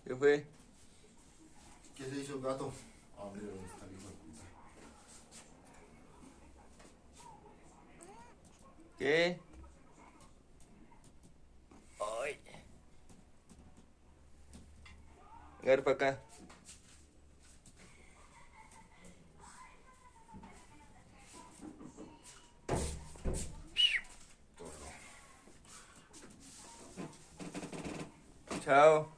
¿Qué fue? ¿Qué se hizo el gato? Ah, mira dónde está el hijo de puta. ¿Qué? Ay. Agarra para acá. Chao.